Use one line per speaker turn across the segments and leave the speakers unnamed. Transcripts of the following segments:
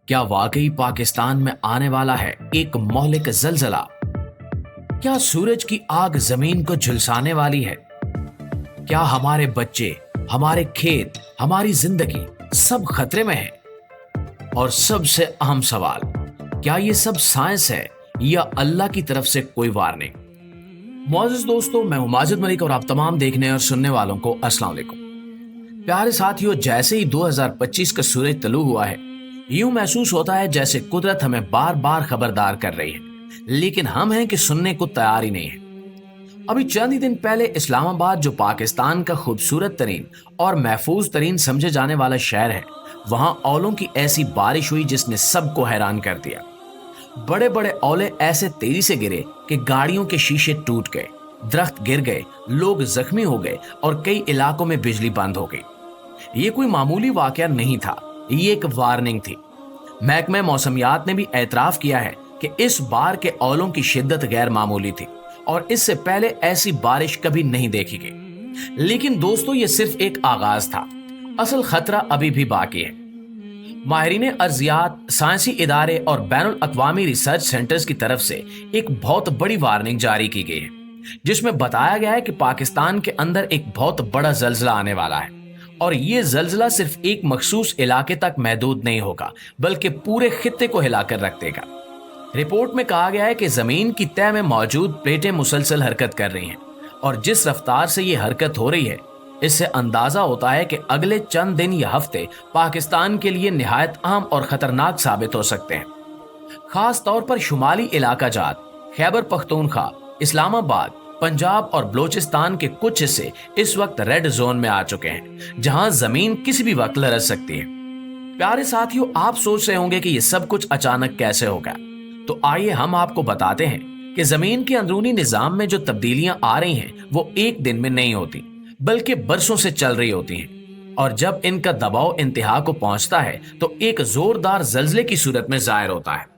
क्या वाकई पाकिस्तान में आने वाला है एक मौलिक जलजला? क्या सूरज की आग जमीन को झुलसाने वाली है? क्या हमारे बच्चे, हमारे खेत, हमारी जिंदगी सब खतरे में है? और सबसे अहम सवाल, क्या ये सब साइंस है या अल्लाह की तरफ से कोई वार्निंग? मोअज़्ज़िज़ दोस्तों, मैं हूं माजिद मलिक और आप तमाम देखने और सुनने वालों को अस्सलाम वालेकुम। प्यारे साथियों, जैसे ही 2025 का सूरज तलू हुआ है, यूं महसूस होता है जैसे कुदरत हमें बार बार खबरदार कर रही है, लेकिन हम हैं कि सुनने को तैयार ही नहीं है। अभी चंद ही दिन पहले इस्लामाबाद, जो पाकिस्तान का खूबसूरत तरीन और महफूज तरीन समझे जाने वाला शहर है, वहां ओलों की ऐसी बारिश हुई जिसने सबको हैरान कर दिया। बड़े बड़े ओले ऐसे तेजी से गिरे कि गाड़ियों के शीशे टूट गए, दरख्त गिर गए, लोग जख्मी हो गए और कई इलाकों में बिजली बंद हो गई। ये कोई मामूली वाकया नहीं था, ये एक वार्निंग थी। महकमे मौसमियात ने भी एतराफ किया है कि इस बार के ओलों की शिद्दत गैर मामूली थी और इससे पहले ऐसी बारिश कभी नहीं देखी गई। लेकिन दोस्तों, ये सिर्फ एक आगाज था, असल खतरा अभी भी बाकी है। माहिरीन अर्जियात, साइंसी इदारे और बैनुल अक़वामी रिसर्च सेंटर्स की तरफ से एक बहुत बड़ी वार्निंग जारी की गई है, जिसमें बताया गया है कि पाकिस्तान के अंदर एक बहुत बड़ा जलजला आने वाला है और ये जलजला सिर्फ एक मखसूस इलाके तक महदूद नहीं होगा, बल्कि पूरे खित्ते को हिलाकर रख देगा। रिपोर्ट में कहा गया है कि जमीन की तह में मौजूद प्लेटें मुसलसल हरकत कर रही हैं और जिस रफ्तार से ये हरकत हो रही है, इससे अंदाजा होता है कि अगले चंद दिन या हफ्ते पाकिस्तान के लिए निहायत अहम और खतरनाक साबित हो सकते हैं। खास तौर पर शुमाली इलाका जात, खैबर पख्तूनख्वा, इस्लामाबाद, पंजाब और बलोचिस्तान के कुछ हिस्से इस वक्त रेड जोन में आ चुके हैं, जहां जमीन किसी भी वक्त लरज सकती है। प्यारे साथियों, आप सोच रहे होंगे कि ये सब कुछ अचानक कैसे हो गया, तो आइए हम आपको बताते हैं कि जमीन के अंदरूनी निजाम में जो तब्दीलियां आ रही हैं, वो एक दिन में नहीं होती, बल्कि बरसों से चल रही होती हैं और जब इनका दबाव इंतहा को पहुंचता है तो एक जोरदार जल्जले की सूरत में जाहिर होता है।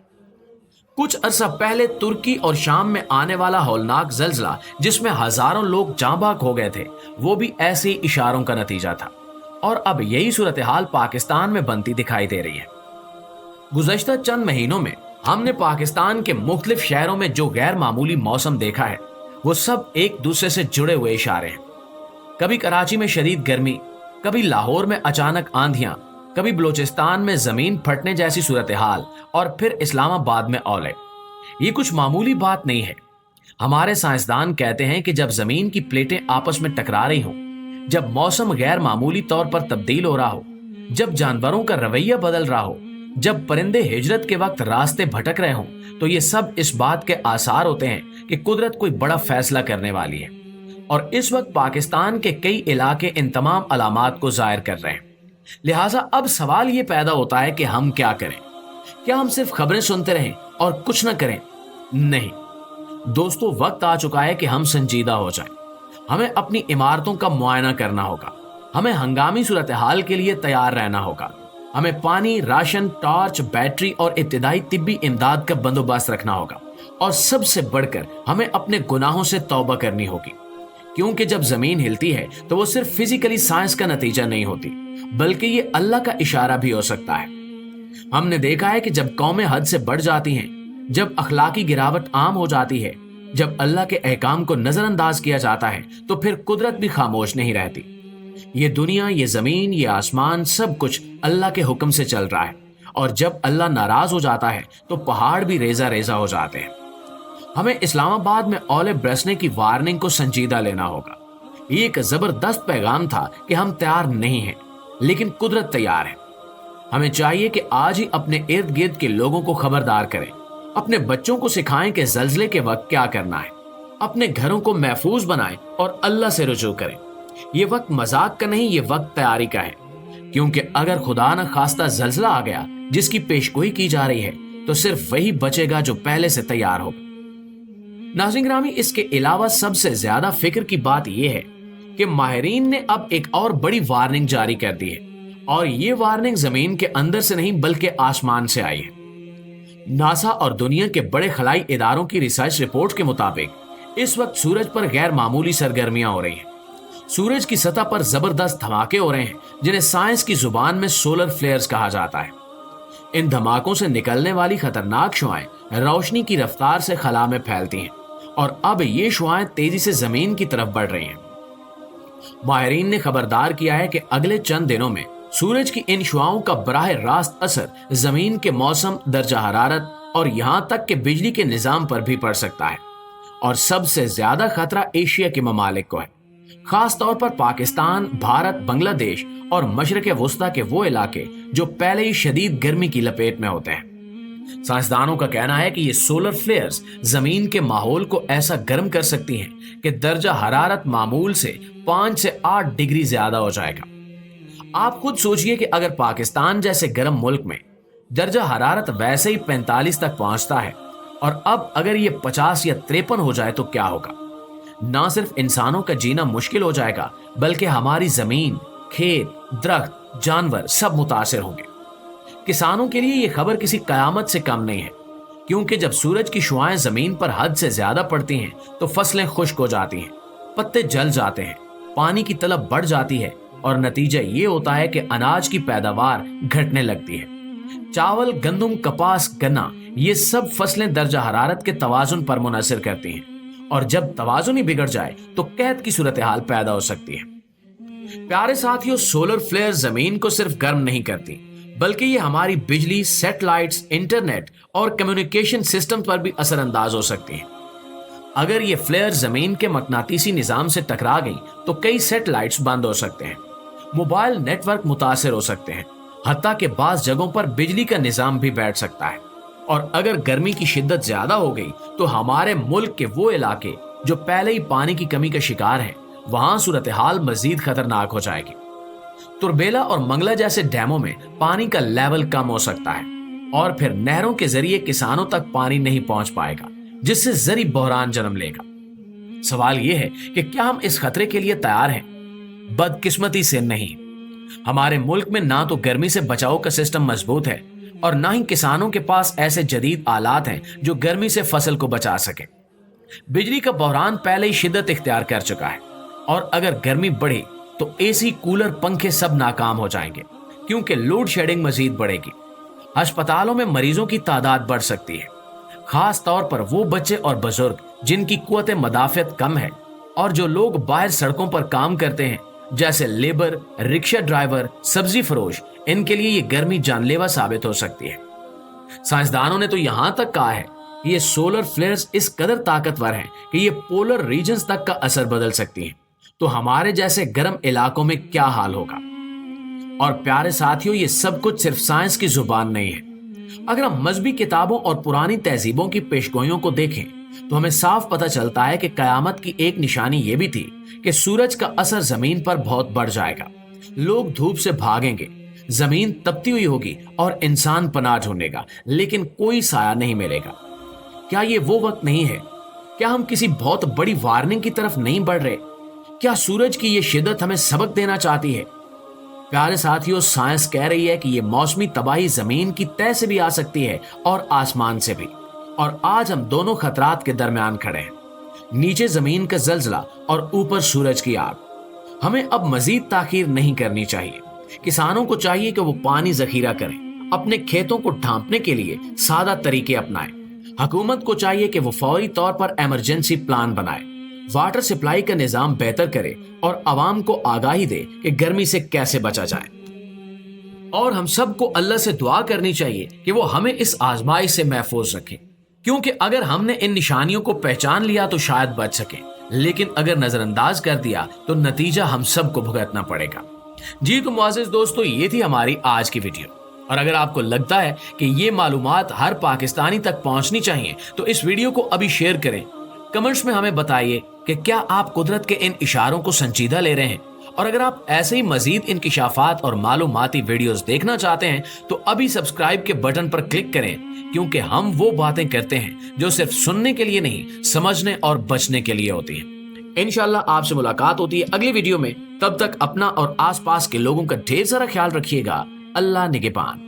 कुछ अरसा पहले तुर्की और शाम में आने वाला हौलनाक जल्जला, जिसमें हजारों लोग जाँ बाक हो गए थे, वो भी ऐसे ही इशारों का नतीजा था और अब यही सूरत हाल पाकिस्तान में बनती दिखाई दे रही है। गुज़श्ता चंद महीनों में हमने पाकिस्तान के मुख्तलिफ शहरों में जो गैर मामूली मौसम देखा है, वो सब एक दूसरे से जुड़े हुए इशारे हैं। कभी कराची में शदीद गर्मी, कभी लाहौर में अचानक आंधियां, कभी बलोचिस्तान में जमीन फटने जैसी सूरत हाल और फिर इस्लामाबाद में ओले। ये कुछ मामूली बात नहीं है। हमारे साइंसदान कहते हैं कि जब जमीन की प्लेटें आपस में टकरा रही हों, जब मौसम गैर मामूली तौर पर तब्दील हो रहा हो, जब जानवरों का रवैया बदल रहा हो, जब परिंदे हिजरत के वक्त रास्ते भटक रहे हों, तो ये सब इस बात के आसार होते हैं कि कुदरत कोई बड़ा फैसला करने वाली है। और इस वक्त पाकिस्तान के कई इलाके इन तमाम अलामात को जाहिर कर रहे हैं। लिहाजा अब सवाल ये पैदा होता है कि हम क्या करें? क्या हम सिर्फ खबरें सुनते रहें और कुछ न करें? नहीं दोस्तों, वक्त आ चुका है कि हम संजीदा हो जाएं। हमें अपनी इमारतों का मुआयना करना होगा, हमें हंगामी सूरत हाल के लिए तैयार रहना होगा, हमें पानी, राशन, टॉर्च, बैटरी और इब्तिदाई तिब्बी इमदाद का बंदोबस्त रखना होगा और सबसे बढ़कर हमें अपने गुनाहों से तौबा करनी होगी, क्योंकि जब जमीन हिलती है तो वो सिर्फ फिजिकली साइंस का नतीजा नहीं होती, बल्कि ये अल्लाह का इशारा भी हो सकता है। हमने देखा है कि जब कौमें हद से बढ़ जाती हैं, जब अखलाकी गिरावट आम हो जाती है, जब अल्लाह के अहकाम को नजरअंदाज किया जाता है, तो फिर कुदरत भी खामोश नहीं रहती। ये दुनिया, ये जमीन, ये आसमान, सब कुछ अल्लाह के हुक्म से चल रहा है और जब अल्लाह नाराज हो जाता है तो पहाड़ भी रेजा रेजा हो जाते हैं। हमें इस्लामाबाद में ओले बरसने की वार्निंग को संजीदा लेना होगा। ये एक जबरदस्त पैगाम था कि हम तैयार नहीं हैं, लेकिन कुदरत तैयार है। हमें चाहिए कि आज ही अपने इर्द गिर्द के लोगों को खबरदार करें, अपने बच्चों को सिखाएं कि जल्जले के वक्त क्या करना है, अपने घरों को महफूज बनाएं और अल्लाह से रुजू करें। ये वक्त मजाक का नहीं, ये वक्त तैयारी का है, क्योंकि अगर खुदा न खास्ता जल्जला आ गया जिसकी पेशगोई की जा रही है, तो सिर्फ वही बचेगा जो पहले से तैयार होगा। नाज़रीन ग्रामी, इसके अलावा सबसे ज्यादा फिक्र की बात यह है कि माहिरीन ने अब एक और बड़ी वार्निंग जारी कर दी है और ये वार्निंग जमीन के अंदर से नहीं बल्कि आसमान से आई है। नासा और दुनिया के बड़े खलाई इदारों की रिसर्च रिपोर्ट के मुताबिक इस वक्त सूरज पर गैर मामूली सरगर्मियां हो रही हैं। सूरज की सतह पर जबरदस्त धमाके हो रहे हैं, जिन्हें साइंस की जुबान में सोलर फ्लेयर्स कहा जाता है। इन धमाकों से निकलने वाली खतरनाक शुआएं रोशनी की रफ्तार से खला में फैलती हैं और अब ये शुआएं तेजी से जमीन की तरफ बढ़ रही हैं। माहिरीन ने खबरदार किया है कि अगले चंद दिनों में सूरज की इन शुआओं का बराह रास्त असर जमीन के मौसम, दर्जा हरारत और यहां तक कि बिजली के निजाम पर भी पड़ सकता है। और सबसे ज्यादा खतरा एशिया के ममालिक को है, खास तौर पर पाकिस्तान, भारत, बांग्लादेश और मशरक़ वुस्ता के वो इलाके जो पहले ही शदीद गर्मी की लपेट में होते हैं। साइंसदानों का कहना है कि ये सोलर फ्लेयर्स जमीन के माहौल को ऐसा गर्म कर सकती हैं कि दर्जा हरारत मामूल से 5 से 8 डिग्री ज्यादा हो जाएगा। आप खुद सोचिए कि अगर पाकिस्तान जैसे गर्म मुल्क में दर्जा हरारत वैसे ही 45 तक पहुंचता है और अब अगर ये 50 या 53 हो जाए तो क्या होगा। ना सिर्फ इंसानों का जीना मुश्किल हो जाएगा बल्कि हमारी जमीन, खेत, दरख्त, जानवर सब मुतासिर होंगे। किसानों के लिए ये खबर किसी कयामत से कम नहीं है, क्योंकि जब सूरज की शुआएं जमीन पर हद से ज्यादा पड़ती हैं तो फसलें खुश्क हो जाती हैं, पत्ते जल जाते हैं, पानी की तलब बढ़ जाती है और नतीजा ये होता है कि अनाज की पैदावार घटने लगती है। चावल, गंदम, कपास, गन्ना ये सब फसलें दर्जा हरारत के तवाजुन पर मुनसर करती हैं और जब तवाजुन ही बिगड़ जाए तो कैद की सूरत हाल पैदा हो सकती है। प्यारे साथियों, सोलर फ्लेयर जमीन को सिर्फ गर्म नहीं करती बल्कि ये हमारी बिजली, सैटेलाइट्स, इंटरनेट और कम्युनिकेशन सिस्टम पर भी असरअंदाज हो सकती हैं। अगर ये फ्लेयर जमीन के मकनातीसी निजाम से टकरा गई तो कई सैटेलाइट्स बंद हो सकते हैं, मोबाइल नेटवर्क मुतासिर हो सकते हैं, हत्ता के बाज़ जगहों पर बिजली का निजाम भी बैठ सकता है। और अगर गर्मी की शिद्दत ज्यादा हो गई तो हमारे मुल्क के वो इलाके जो पहले ही पानी की कमी का शिकार हैं, वहां सूरत हाल मजीद खतरनाक हो जाएगी। तुरबेला और मंगला जैसे डैमों में पानी का लेवल कम हो सकता है और फिर नहरों के जरिए किसानों तक पानी नहीं पहुंच पाएगा, जिससे जरी बहरान जन्म लेगा। सवाल यह है कि क्या हम इस खतरे के लिए तैयार हैं? बदकिस्मती से नहीं। हमारे मुल्क में ना तो गर्मी से बचाव का सिस्टम मजबूत है और ना ही किसानों के पास ऐसे जदीद आलात हैं जो गर्मी से फसल को बचा सके। बिजली का बहरान पहले ही शिद्दत इख्तियार कर चुका है और अगर गर्मी बढ़ी तो एसी, कूलर, पंखे सब नाकाम हो जाएंगे क्योंकि लोड शेडिंग मजीद बढ़ेगी। अस्पतालों में मरीजों की तादाद बढ़ सकती है, खास तौर पर वो बच्चे और बुजुर्ग जिनकी कुव्वत मदाफियत कम है और जो लोग बाहर सड़कों पर काम करते हैं जैसे लेबर, रिक्शा ड्राइवर, सब्जी फरोश, इनके लिए ये गर्मी जानलेवा साबित हो सकती है। साइंसदानों ने तो यहां तक कहा है कि ये सोलर फ्लेयर्स इस कदर ताकतवर हैं कि ये पोलर रीजन्स तक का असर बदल सकती हैं। तो हमारे जैसे गर्म इलाकों में क्या हाल होगा। और प्यारे साथियों, ये सब कुछ सिर्फ साइंस की जुबान नहीं है। अगर हम मजहबी किताबों और पुरानी तहजीबों की पेशगोइयों को देखें तो हमें साफ पता चलता है कि कयामत की एक निशानी यह भी थी कि सूरज का असर जमीन पर बहुत बढ़ जाएगा। लोग धूप से भागेंगे, जमीन तपती हुई होगी और इंसान पनाह ढूंढेगा, लेकिन कोई साया नहीं मिलेगा। क्या ये वो वक्त नहीं है? क्या हम किसी बहुत बड़ी वार्निंग की तरफ नहीं बढ़ रहे? क्या सूरज की ये शिद्दत हमें सबक देना चाहती है? प्यारे साथियों, साइंस कह रही है कि ये मौसमी तबाही जमीन की तह से भी आ सकती है और आसमान से भी। और आज हम दोनों खतरात के दरमियान खड़े हैं, नीचे जमीन का जलजला और ऊपर सूरज की आग। हमें अब मजीद ताखीर नहीं करनी चाहिए। किसानों को चाहिए कि वो पानी जखीरा करें, अपने खेतों को ढांपने के लिए सादा तरीके अपनाएं। हुकूमत को चाहिए कि वो फौरी तौर पर इमरजेंसी प्लान बनाए, वाटर सप्लाई का निजाम बेहतर करे और आवाम को आगाही दे कि गर्मी से कैसे बचा जाए। और हम सबको अल्लाह से दुआ करनी चाहिए कि वो हमें इस आजमाइश से महफूज रखे, क्योंकि अगर हमने इन निशानियों को पहचान लिया तो शायद बच सके, लेकिन अगर नजरअंदाज कर दिया तो नतीजा हम सबको भुगतना पड़ेगा। जी तो मुआज़िज़ दोस्तों, ये थी हमारी आज की वीडियो। और अगर आपको लगता है कि ये मालूमात हर पाकिस्तानी तक पहुंचनी चाहिए तो इस वीडियो को अभी शेयर करें। कमेंट्स में हमें बताइए कि क्या आप कुदरत के इन इशारों को संजीदा ले रहे हैं। और अगर आप ऐसे ही मजीद इंकिशाफात और मालूमाती वीडियोस देखना चाहते हैं तो अभी सब्सक्राइब के बटन पर क्लिक करें, क्योंकि हम वो बातें करते हैं जो सिर्फ सुनने के लिए नहीं, समझने और बचने के लिए होती हैं। इंशाल्लाह आपसे मुलाकात होती है अगली वीडियो में। तब तक अपना और आसपास के लोगों का ढेर सारा ख्याल रखिएगा। अल्लाह निगहबान।